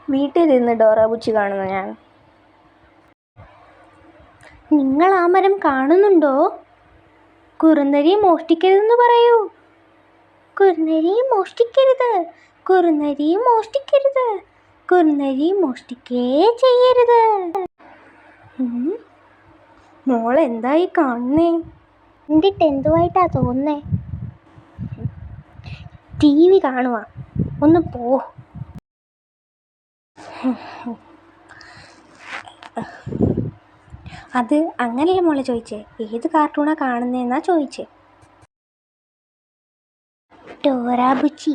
വീട്ടിലിരുന്ന് ഡോറ ബുച്ചി കാണുന്ന ഞാൻ. നിങ്ങൾ ആ മരം കാണുന്നുണ്ടോ? കുറുനരി മോഷ്ടിക്കരുതെന്ന് പറയൂ. കുറുനരി മോഷ്ടിക്കരുത്, കുറുനരി മോഷ്ടിക്കരുത്, കുറുനരി മോഷ്ടിക്കേ ചെയ്യരുത്. മോളെന്തായി കാണുന്നേ? കണ്ടിട്ട് എന്തുവായിട്ടാ തോന്നുന്നേ? TV കാണുക. ഒന്ന് പോ. അത് അങ്ങനെയല്ല മോളെ ചോദിച്ചേ, ഏത് കാർട്ടൂണാ കാണുന്നതെന്നാ ചോദിച്ചേ. ഡോറ ബുച്ചി.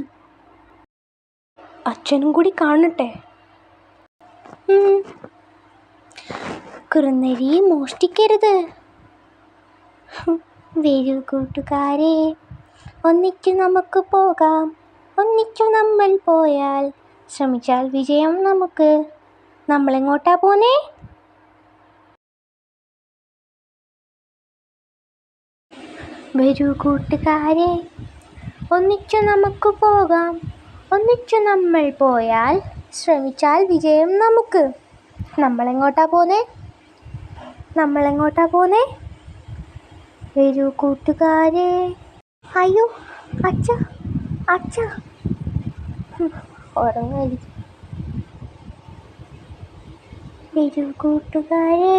അച്ഛനും കൂടി കാണട്ടെ. കുറുനരി മോഷ്ടിക്കരുത്. വരൂ കൂട്ടുകാരെ, ഒന്നിച്ചു നമുക്ക് പോകാം. ഒന്നിച്ചു നമ്മൾ പോയാൽ ശ്രമിച്ചാൽ വിജയം നമുക്ക്. നമ്മളെങ്ങോട്ടാ പോന്നേ? വരൂ കൂട്ടുകാരെ, ഒന്നിച്ചു നമുക്ക് പോകാം. ഒന്നിച്ചു നമ്മൾ പോയാൽ ശ്രമിച്ചാൽ വിജയം നമുക്ക്. നമ്മളെങ്ങോട്ടാ പോന്നേ? നമ്മളെങ്ങോട്ടാ പോന്നേ? വരൂ കൂട്ടുകാരെ. അയ്യോ അച്ഛ, അച്ഛ ഉറങ്ങായിരിക്കും. വരൂ കൂട്ടുകാരെ.